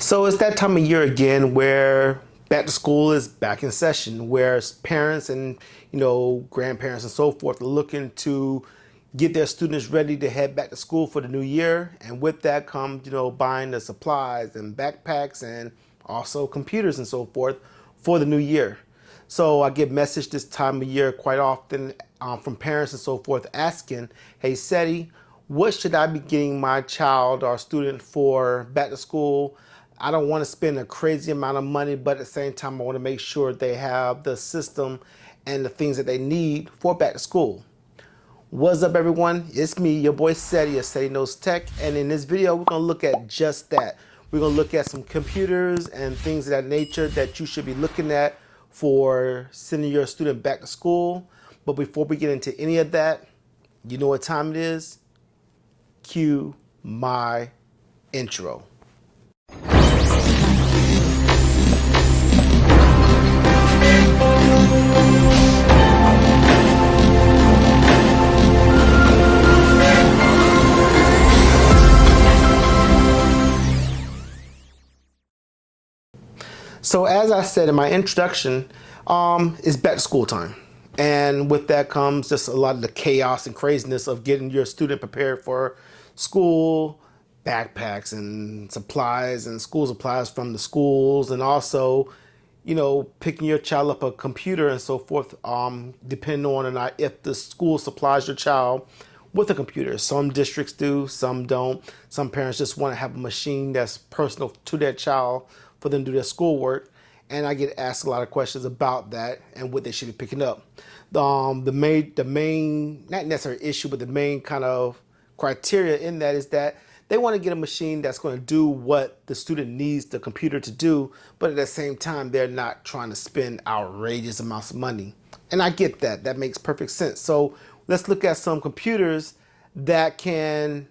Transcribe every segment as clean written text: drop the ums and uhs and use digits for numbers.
So it's that time of year again where back to school is back in session, where parents and grandparents and so forth are looking to get their students ready to head back to school for the new year. And with that comes, buying the supplies and backpacks and also computers and so forth for the new year. So I get messaged this time of year quite often from parents and so forth asking, hey, Ceddy, what should I be getting my child or student for back to school? I don't want to spend a crazy amount of money, but at the same time, I want to make sure they have the system and the things that they need for back to school. What's up, everyone? It's me, your boy Ceddy of Ceddy Knows Tech, and in this video, we're going to look at just that. We're going to look at some computers and things of that nature that you should be looking at for sending your student back to school. But before we get into any of that, you know what time it is? Cue my intro. So as I said in my introduction, it's back to school time. And with that comes just a lot of the chaos and craziness of getting your student prepared for school, backpacks and supplies and school supplies from the schools, and also, picking your child up a computer and so forth, depending on or not if the school supplies your child with a computer. Some districts do, some don't. Some parents just want to have a machine that's personal to their child for them to do their schoolwork. And I get asked a lot of questions about that and what they should be picking up. The main, not necessarily issue, but the main kind of criteria in that is that they want to get a machine that's going to do what the student needs the computer to do, but at the same time, they're not trying to spend outrageous amounts of money. And I get that. That makes perfect sense. So let's look at some computers that can,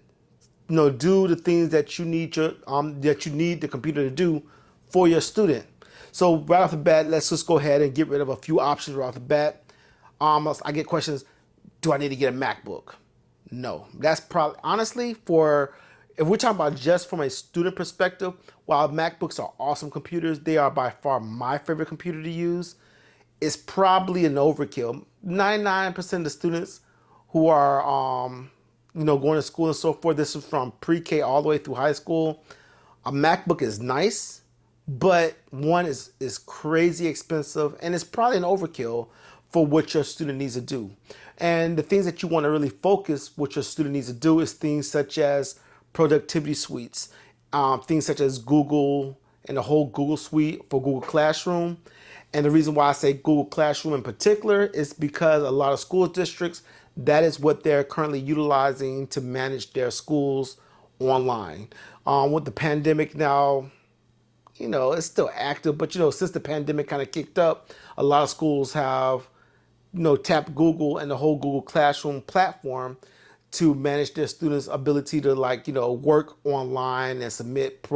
do the things that you need the computer to do for your student. So right off the bat, let's just go ahead and get rid of a few options right off the bat. I get questions, do I need to get a MacBook? No, that's probably, honestly, if we're talking about just from a student perspective, while MacBooks are awesome computers, they are by far my favorite computer to use. It's probably an overkill. 99% of the students who are, going to school and so forth, this is from pre-K all the way through high school, a MacBook is nice, but one is crazy expensive, and it's probably an overkill for what your student needs to do. And the things that you want to really focus what your student needs to do is things such as productivity suites, things such as Google and the whole Google suite for Google Classroom. And the reason why I say Google Classroom in particular is because a lot of school districts, that is what they're currently utilizing to manage their schools online. With the pandemic now, it's still active, but since the pandemic kind of kicked up, a lot of schools have, tapped Google and the whole Google Classroom platform to manage their students' ability to work online and submit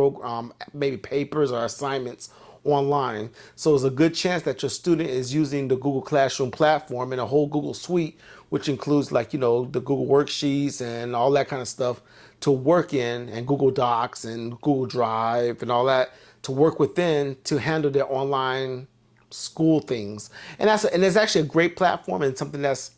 maybe papers or assignments online. So there's a good chance that your student is using the Google Classroom platform and a whole Google suite, which includes the Google worksheets and all that kind of stuff to work in, and Google Docs and Google Drive and all that to work within to handle their online school things. And it's actually a great platform and something that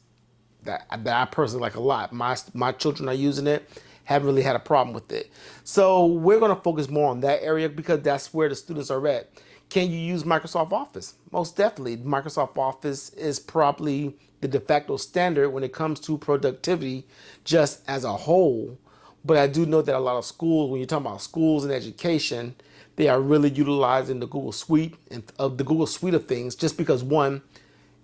I personally like a lot. My children are using it, haven't really had a problem with it. So we're going to focus more on that area because that's where the students are at. Can you use Microsoft Office? Most definitely. Microsoft Office is probably the de facto standard when it comes to productivity just as a whole. But I do know that a lot of schools, when you're talking about schools and education, they are really utilizing the Google Suite and the Google Suite of things, just because one,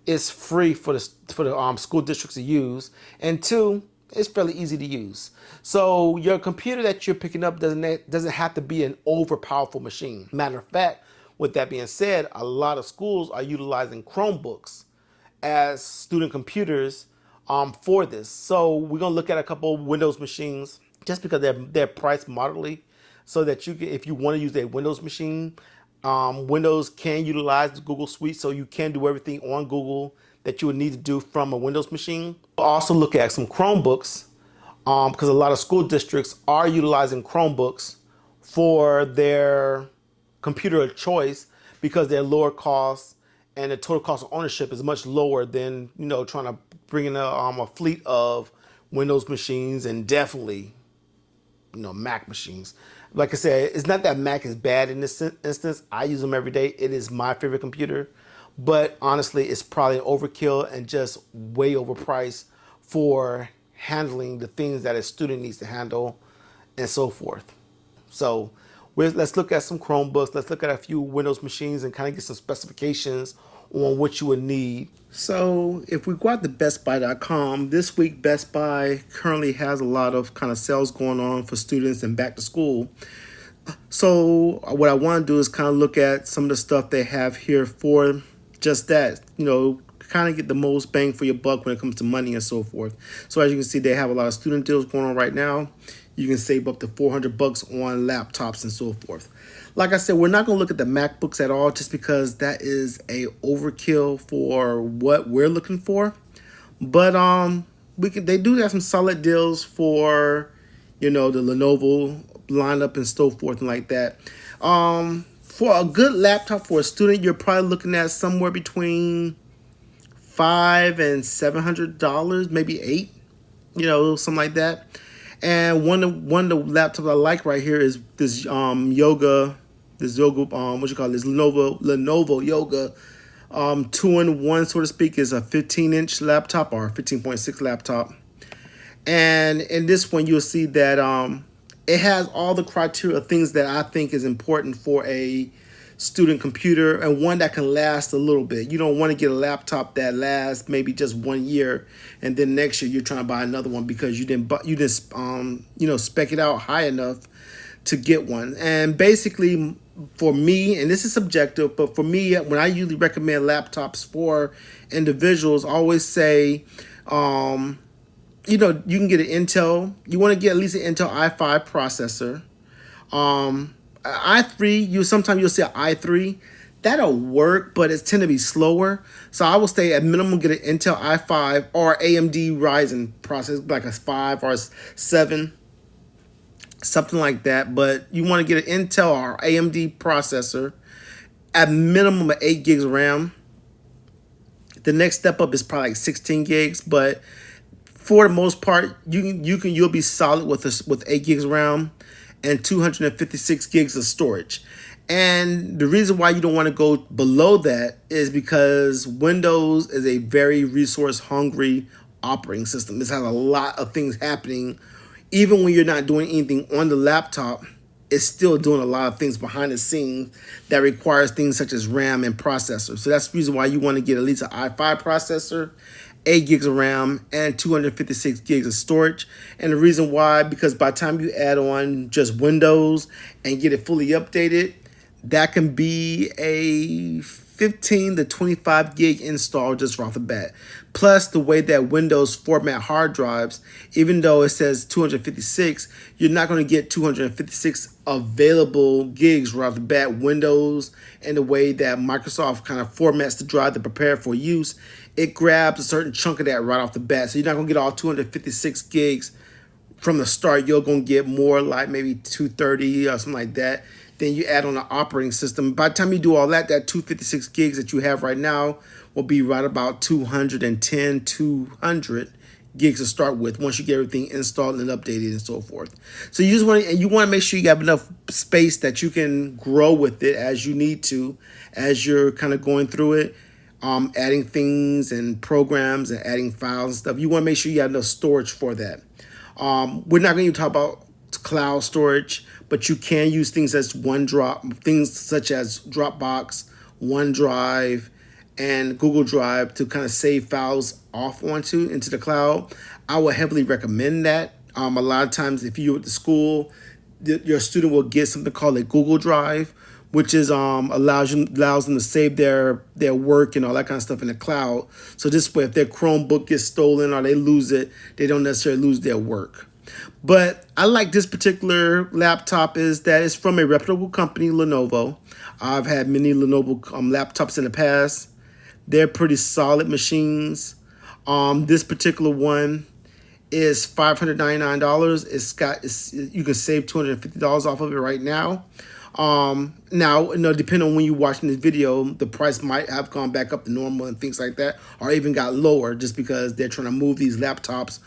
it's free for the school districts to use, and two, it's fairly easy to use. So your computer that you're picking up doesn't have to be an overpowerful machine. Matter of fact, with that being said, a lot of schools are utilizing Chromebooks as student computers for this. So we're gonna look at a couple of Windows machines just because they're priced moderately, so that if you want to use a Windows machine, Windows can utilize the Google Suite, so you can do everything on Google that you would need to do from a Windows machine. We'll also look at some Chromebooks because a lot of school districts are utilizing Chromebooks for their computer of choice because they're lower cost and the total cost of ownership is much lower than trying to bring in a fleet of Windows machines and definitely Mac machines. Like I said, it's not that Mac is bad in this instance. I use them every day. It is my favorite computer, but honestly, it's probably an overkill and just way overpriced for handling the things that a student needs to handle and so forth. So let's look at some Chromebooks. Let's look at a few Windows machines and kind of get some specifications on what you would need. So if we go out to bestbuy.com, this week Best Buy currently has a lot of kind of sales going on for students and back to school. So what I want to do is kind of look at some of the stuff they have here for just that, kind of get the most bang for your buck when it comes to money and so forth. So as you can see, they have a lot of student deals going on right now. You can save up to $400 on laptops and so forth. Like I said, we're not going to look at the MacBooks at all just because that is a overkill for what we're looking for. But they do have some solid deals for the Lenovo lineup and so forth and like that. For a good laptop for a student, you're probably looking at somewhere between $500 and $700, maybe $8, something like that. And one of the laptops I like right here is this Yoga, what you call this Lenovo Yoga 2-in-1, so to speak, is a 15-inch laptop or 15.6 laptop. And in this one, you'll see that it has all the criteria of things that I think is important for a student computer and one that can last a little bit. You don't want to get a laptop that lasts maybe just 1 year and then next year you're trying to buy another one because you didn't spec it out high enough to get one. And basically for me, and this is subjective, but for me, when I usually recommend laptops for individuals, I always say you can get an Intel. You want to get at least an Intel i5 processor. i3, sometimes you'll see an i3. That'll work, but it tend to be slower. So I will say at minimum get an Intel i5 or AMD Ryzen processor, like a 5 or a 7, something like that. But you want to get an Intel or AMD processor at minimum of 8 gigs of RAM. The next step up is probably like 16 gigs, but for the most part, you'll be solid with 8 gigs of RAM and 256 gigs of storage. And the reason why you don't want to go below that is because Windows is a very resource hungry operating system. This has a lot of things happening. Even when you're not doing anything on the laptop, it's still doing a lot of things behind the scenes that requires things such as RAM and processor. So that's the reason why you want to get at least an i5 processor, 8 gigs of RAM, and 256 gigs of storage. And the reason why, because by the time you add on just Windows and get it fully updated, that can be a 15 to 25 gig install just off the bat. Plus the way that Windows format hard drives, even though it says 256, you're not going to get 256 available gigs right off the bat. Windows and the way that Microsoft kind of formats the drive to prepare for use, it grabs a certain chunk of that right off the bat. So you're not going to get all 256 gigs from the start. You're going to get more like maybe 230 or something like that. Then you add on the operating system. By the time you do all that, that 256 gigs that you have right now will be right about 210, 200 gigs to start with once you get everything installed and updated and so forth. So you want to make sure you have enough space that you can grow with it as you need to, as you're kind of going through it, adding things and programs and adding files and stuff. You want to make sure you have enough storage for that. We're not going to talk about cloud storage, but you can use things such as Dropbox, OneDrive, and Google Drive to kind of save files off into the cloud. I would heavily recommend that. A lot of times if you're at the school, your student will get something called a Google Drive, which is allows them to save their work and all that kind of stuff in the cloud. So this way, if their Chromebook gets stolen or they lose it, they don't necessarily lose their work. But I like this particular laptop is that it's from a reputable company, Lenovo. I've had many Lenovo laptops in the past. They're pretty solid machines. This particular one is $599. You can save $250 off of it right now. Now, depending on when you're watching this video, the price might have gone back up to normal and things like that, or even got lower just because they're trying to move these laptops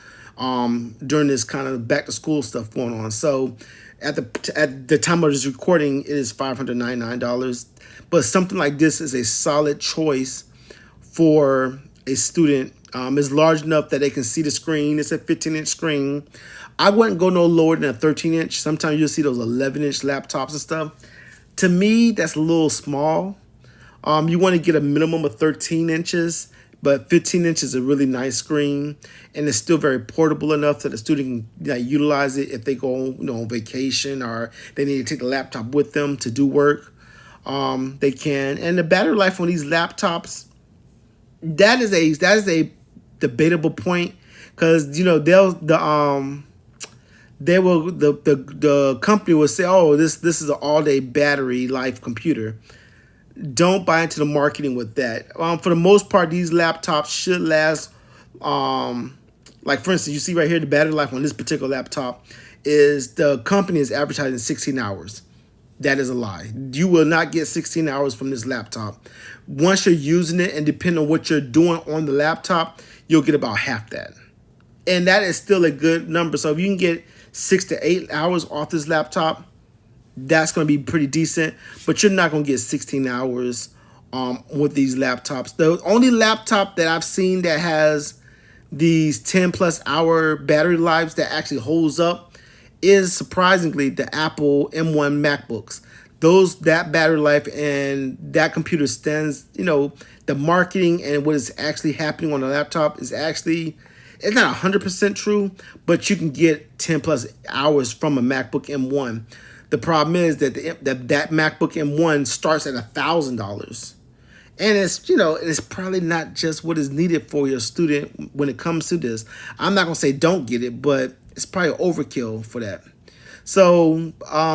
during this kind of back to school stuff going on. So at the time of this recording, it is $599. But something like this is a solid choice for a student. It's large enough that they can see the screen. It's a 15-inch screen. I wouldn't go no lower than a 13-inch. Sometimes you'll see those 11-inch laptops and stuff. To me, that's a little small. You want to get a minimum of 13 inches, but 15 inches is a really nice screen, and it's still very portable enough that the student can utilize it if they go on vacation or they need to take the laptop with them to do work. They can. And the battery life on these laptops, that is a debatable point, because the company will say, oh, this is an all-day battery life computer. Don't buy into the marketing with that. For the most part, these laptops should last, like for instance, you see right here, the battery life on this particular laptop is, the company is advertising 16 hours. That is a lie. You will not get 16 hours from this laptop. Once you're using it, and depending on what you're doing on the laptop, you'll get about half that. And that is still a good number. So if you can get 6 to 8 hours off this laptop, that's going to be pretty decent. But you're not going to get 16 hours with these laptops. The only laptop that I've seen that has these 10 plus hour battery lives that actually holds up is surprisingly the Apple M1 MacBooks. That battery life and that computer stands, the marketing and what is actually happening on the laptop is actually, it's not 100% true, but you can get 10 plus hours from a MacBook M1. The problem is that that MacBook M1 starts at $1,000. And it's probably not just what is needed for your student when it comes to this. I'm not going to say don't get it, but it's probably overkill for that. So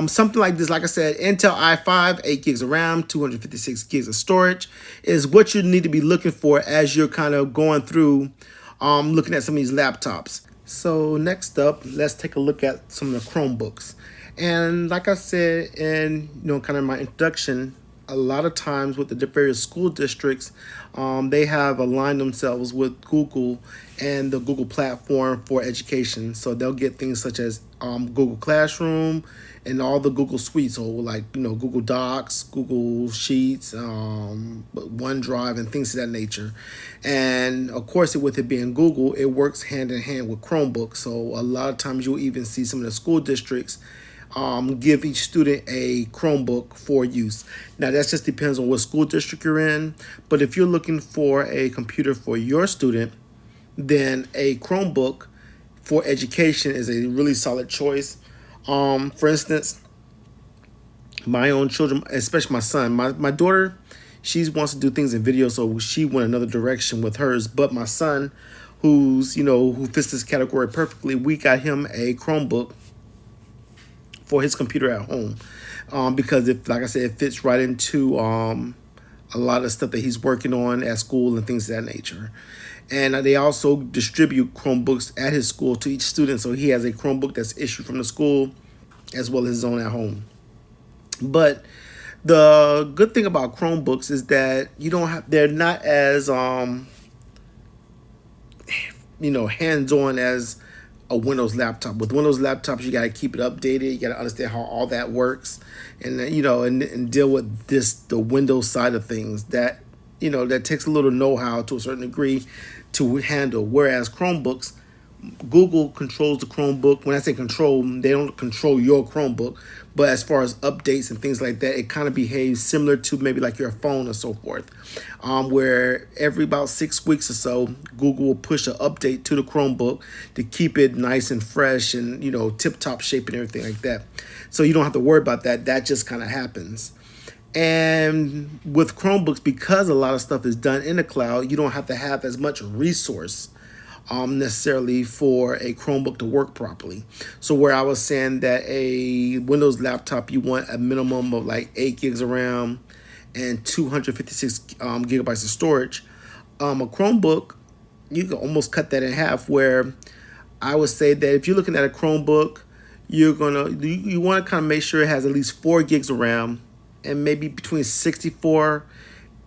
something like this, like I said, Intel i5, 8 gigs of RAM, 256 gigs of storage is what you need to be looking for as you're kind of going through looking at some of these laptops. So next up, let's take a look at some of the Chromebooks. And like I said in kind of my introduction, a lot of times with the various school districts, they have aligned themselves with Google and the Google platform for education. So they'll get things such as Google Classroom and all the Google suites, so like Google Docs, Google Sheets, OneDrive, and things of that nature. And of course, with it being Google, it works hand in hand with Chromebook. So a lot of times you'll even see some of the school districts give each student a Chromebook for use. Now that just depends on what school district you're in, but if you're looking for a computer for your student, then a Chromebook for education is a really solid choice. For instance, my own children, especially my son, my daughter, she wants to do things in video, so she went another direction with hers. But my son, who fits this category perfectly, we got him a Chromebook for his computer at home, because like I said, it fits right into a lot of stuff that he's working on at school and things of that nature. And they also distribute Chromebooks at his school to each student, so he has a Chromebook that's issued from the school as well as his own at home. But the good thing about Chromebooks is that they're not as hands-on as a Windows laptop. With Windows laptops, you got to keep it updated. You got to understand how all that works, and and deal with the Windows side of things. That that takes a little know-how to a certain degree to handle. Whereas Chromebooks, Google controls the Chromebook. When I say control, they don't control your Chromebook, but as far as updates and things like that, it kind of behaves similar to maybe like your phone or so forth, where every about 6 weeks or so, Google will push an update to the Chromebook to keep it nice and fresh and tip-top shape and everything like that. So you don't have to worry about that. That just kind of happens. And with Chromebooks, because a lot of stuff is done in the cloud, you don't have to have as much resource necessarily for a Chromebook to work properly. So where I was saying that a Windows laptop, you want a minimum of like 8 gigs of RAM and 256 gigabytes of storage, a Chromebook, you can almost cut that in half, where I would say that if you're looking at a Chromebook, you want to kind of make sure it has at least 4 gigs of RAM, and maybe between 64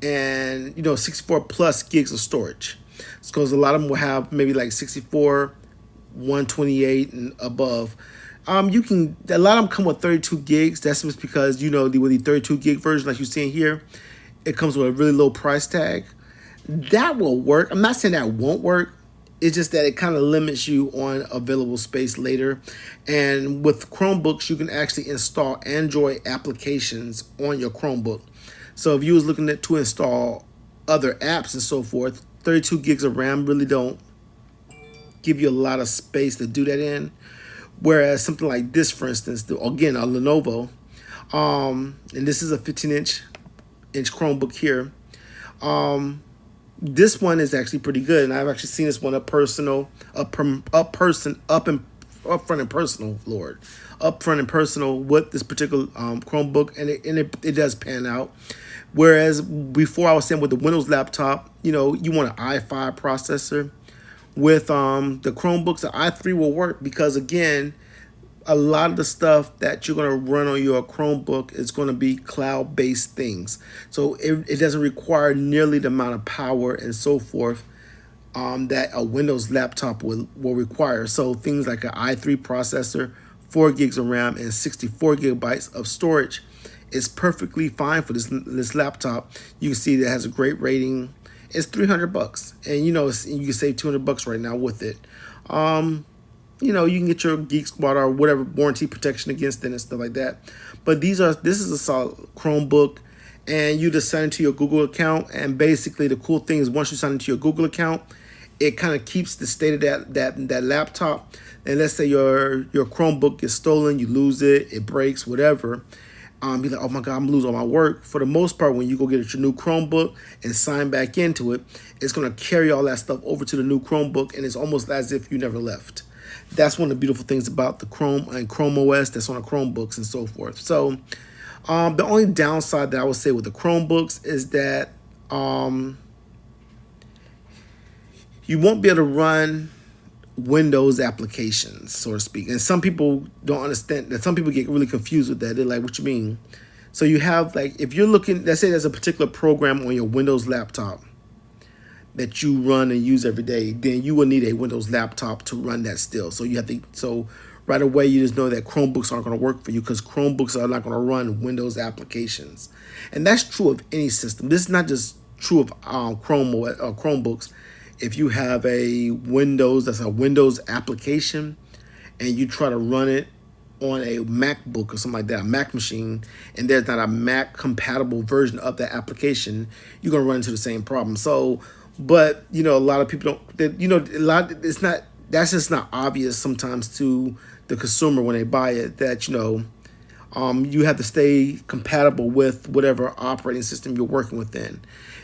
and 64 plus gigs of storage, because a lot of them will have maybe like 64, 128 and above. You can a lot of them come with 32 gigs. That's just because with the 32 gig version, like you see in here, it comes with a really low price tag. That will work. I'm not saying that won't work. It's just that it kind of limits you on available space later. And with Chromebooks, you can actually install Android applications on your Chromebook. So if you was looking to install other apps and so forth, 32 gigs of RAM really don't give you a lot of space to do that in. Whereas something like this, for instance, again, a Lenovo, and this is a 15-inch Chromebook here. This one is actually pretty good, and I've actually seen this one up front and personal, Lord, up front and personal with this particular Chromebook, and it does pan out. Whereas before I was saying with the Windows laptop, you want an i5 processor. With the Chromebooks, the i3 will work because, again, a lot of the stuff that you're going to run on your Chromebook is going to be cloud-based things. So it doesn't require nearly the amount of power and so forth that a Windows laptop will require. So things like an i3 processor, 4 gigs of RAM, and 64 gigabytes of storage is perfectly fine for this laptop. You can see that it has a great rating. It's $300, and you can save $200 right now with it. You can get your Geek Squad or whatever warranty protection against it and stuff like that. But this is a solid Chromebook, and you just sign into your Google account. And basically, the cool thing is once you sign into your Google account, it kind of keeps the state of that laptop. And let's say your Chromebook gets stolen, you lose it, it breaks, whatever. Be like, oh my God, I'm losing all my work. For the most part, when you go get your new Chromebook and sign back into it, it's going to carry all that stuff over to the new Chromebook, and it's almost as if you never left. That's one of the beautiful things about the Chrome and Chrome OS that's on the Chromebooks and so forth. So the only downside that I would say with the Chromebooks is that you won't be able to run Windows applications, so to speak. And some people don't understand that. Some people get really confused with that. They're like, what you mean? So you have, like, if you're looking, let's say there's a particular program on your Windows laptop that you run and use every day, then you will need a Windows laptop to run that still. So right away you just know that Chromebooks aren't going to work for you because Chromebooks are not going to run Windows applications. And that's true of any system. This is not just true of Chromebooks. If you have a Windows that's a Windows application and you try to run it on a MacBook or something like that, a Mac machine, and there's not a Mac compatible version of that application, you're going to run into the same problem. So, but a lot of people don't, that's just not obvious sometimes to the consumer when they buy it, that, you have to stay compatible with whatever operating system you're working within.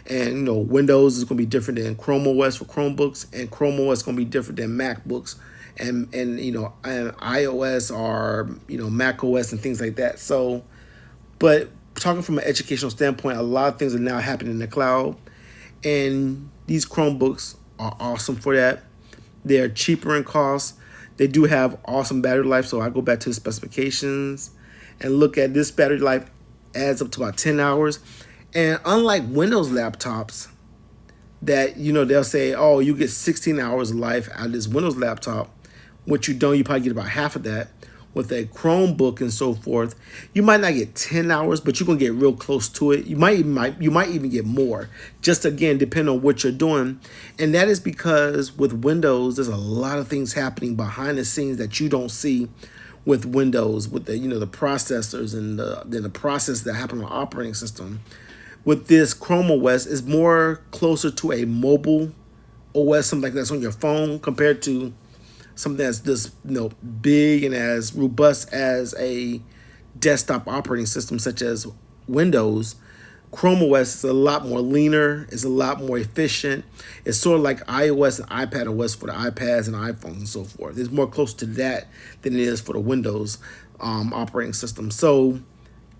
And, Windows is going to be different than Chrome OS for Chromebooks, and Chrome OS is going to be different than MacBooks and iOS or, Mac OS and things like that. So, but talking from an educational standpoint, a lot of things are now happening in the cloud, and these Chromebooks are awesome for that. They're cheaper in cost. They do have awesome battery life. So I go back to the specifications and look at this battery life adds up to about 10 hours. And unlike Windows laptops that, they'll say, oh, you get 16 hours of life out of this Windows laptop, which you don't, you probably get about half of that. With a Chromebook and so forth, you might not get 10 hours, but you're going to get real close to it. You might even get more, just again, depending on what you're doing. And that is because with Windows, there's a lot of things happening behind the scenes that you don't see with Windows, with the, the processors and the process that happen on the operating system. With this Chrome OS is more closer to a mobile OS, something like that's on your phone, compared to something that's just big and as robust as a desktop operating system such as Windows. Chrome OS is a lot more leaner, it's a lot more efficient. It's sort of like iOS and iPad OS for the iPads and iPhones and so forth. It's more close to that than it is for the Windows operating system. So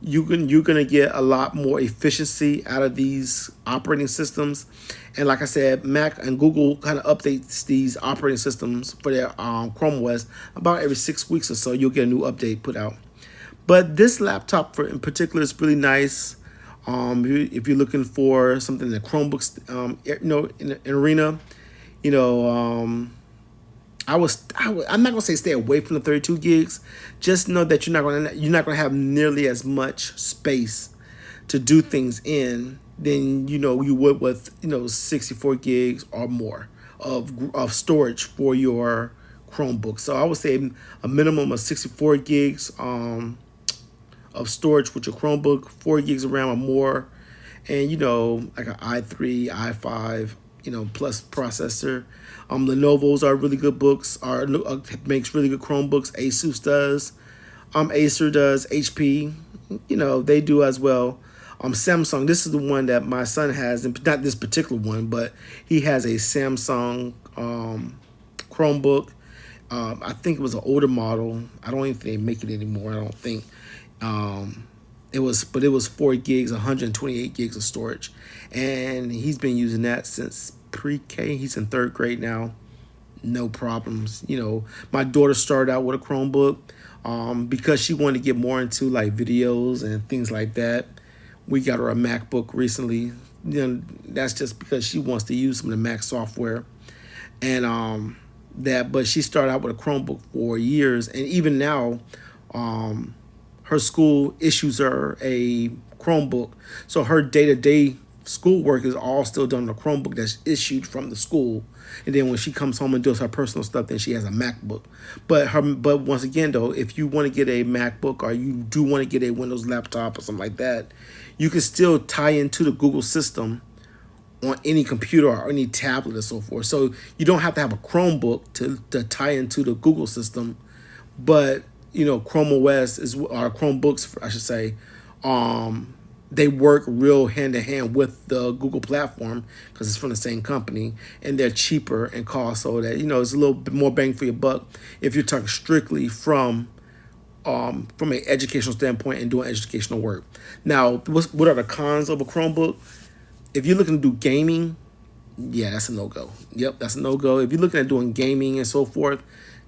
you're gonna get a lot more efficiency out of these operating systems. And like I said, Mac and Google kind of updates these operating systems for their Chrome OS about every 6 weeks or so. You'll get a new update put out. But this laptop, for in particular, is really nice. If you're looking for something in the Chromebooks, in arena, you know, I'm not gonna say stay away from the 32 gigs. Just know that you're not gonna have nearly as much space to do things in than you would with 64 gigs or more of storage for your Chromebook. So I would say a minimum of 64 gigs of storage with your Chromebook, 4 gigs of RAM or more, and like an i3, i5, plus processor. Lenovo's are really good books. Makes really good Chromebooks. Asus does. Acer does. HP, they do as well. Samsung. This is the one that my son has, and not this particular one, but he has a Samsung Chromebook. I think it was an older model. I don't even think they make it anymore. I don't think. It was 4 gigs, 128 gigs of storage, and he's been using that since pre-K. He's in 3rd grade now. No problems. My daughter started out with a Chromebook because she wanted to get more into like videos and things like that. We got her a MacBook recently. That's just because she wants to use some of the Mac software, and but she started out with a Chromebook for years, and even now, her school issues her a Chromebook, so her day-to-day schoolwork is all still done on a Chromebook that's issued from the school. And then when she comes home and does her personal stuff, then she has a MacBook. But once again, though, if you want to get a MacBook or you do want to get a Windows laptop or something like that, you can still tie into the Google system on any computer or any tablet and so forth. So you don't have to have a Chromebook to tie into the Google system, but Chrome OS or Chromebooks, I should say, they work real hand in hand with the Google platform because it's from the same company, and they're cheaper and cost, so that it's a little bit more bang for your buck if you're talking strictly from an educational standpoint and doing educational work. Now, what are the cons of a Chromebook? If you're looking to do gaming, yeah, that's a no-go. Yep, that's a no-go. If you're looking at doing gaming and so forth,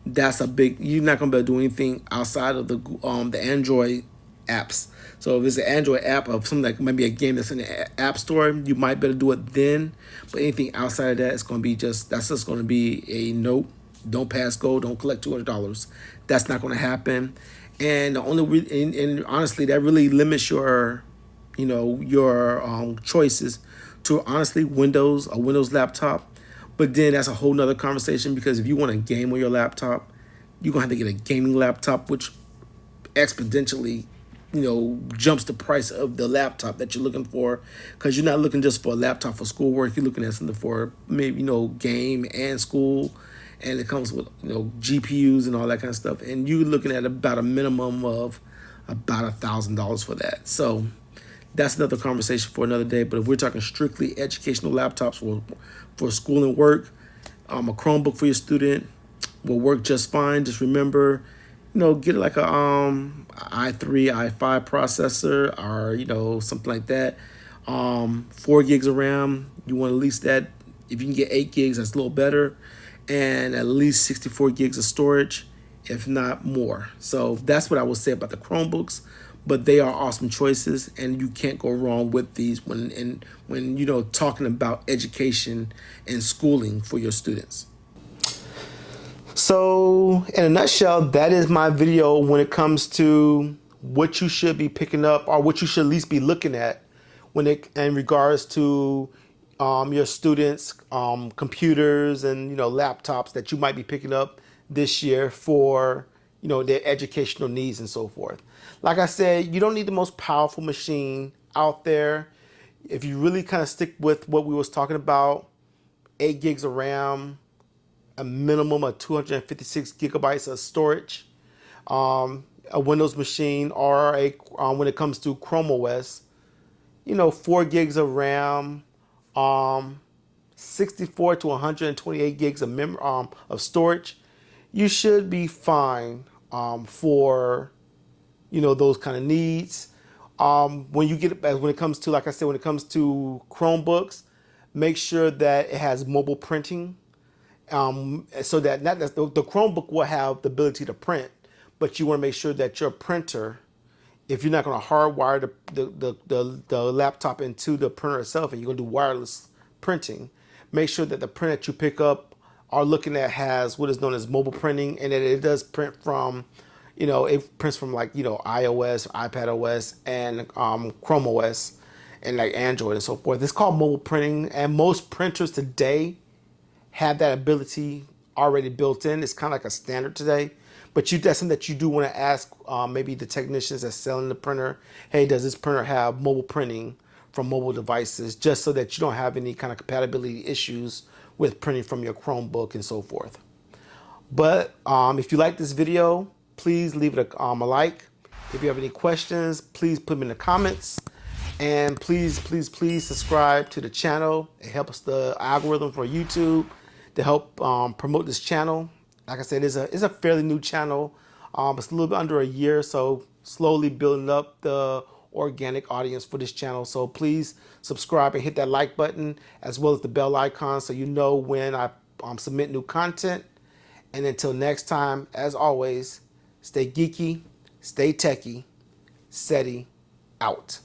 that's a big. You're not gonna be able to do anything outside of the Android apps. So if it's an Android app of something like maybe a game that's in the App Store, you might better do it then. But anything outside of that, it's gonna be that's just gonna be a nope. Don't pass go. Don't collect $200. That's not gonna happen. And the only and honestly, that really limits your choices to honestly a Windows laptop. But then that's a whole nother conversation, because if you want to game on your laptop, you're going to have to get a gaming laptop, which exponentially, jumps the price of the laptop that you're looking for, because you're not looking just for a laptop for schoolwork. You're looking at something for maybe, game and school, and it comes with, GPUs and all that kind of stuff. And you're looking at about a minimum of about $1,000 for that. So that's another conversation for another day. But if we're talking strictly educational laptops for school and work, a Chromebook for your student will work just fine. Just remember, get like a i3, i5 processor, or something like that. 4 gigs of RAM. You want at least that. If you can get 8 gigs, that's a little better, and at least 64 gigs of storage, if not more. So that's what I would say about the Chromebooks. But they are awesome choices, and you can't go wrong with these when talking about education and schooling for your students. So in a nutshell, that is my video when it comes to what you should be picking up, or what you should at least be looking at in regards to your students' computers and laptops that you might be picking up this year for their educational needs and so forth. Like I said, you don't need the most powerful machine out there. If you really kind of stick with what we was talking about, 8 gigs of RAM, a minimum of 256 gigabytes of storage, a Windows machine, or when it comes to Chrome OS, 4 gigs of RAM, 64 to 128 gigs of storage, you should be fine for those kind of needs. When you get when it comes to, like I said, when it comes to Chromebooks, make sure that it has mobile printing, so that not the Chromebook will have the ability to print, but you want to make sure that your printer, if you're not going to hardwire the laptop into the printer itself and you're going to do wireless printing, make sure that the print that you pick up are looking at has what is known as mobile printing, and that it does print from, it prints from, like, iOS, iPad OS, and Chrome OS, and like Android and so forth. It's called mobile printing, and most printers today have that ability already built in. It's kind of like a standard today. But that's something that you do want to ask maybe the technicians that's selling the printer, hey, does this printer have mobile printing from mobile devices, just so that you don't have any kind of compatibility issues with printing from your Chromebook and so forth. But if you like this video, please leave it a like. If you have any questions, please put them in the comments. And please, please, please subscribe to the channel. It helps the algorithm for YouTube to help promote this channel. Like I said, it's a fairly new channel. It's a little bit under a year, so slowly building up the organic audience for this channel. So please subscribe and hit that like button, as well as the bell icon, so you know when I submit new content. And until next time, as always, stay geeky, stay techie, Ceddy out.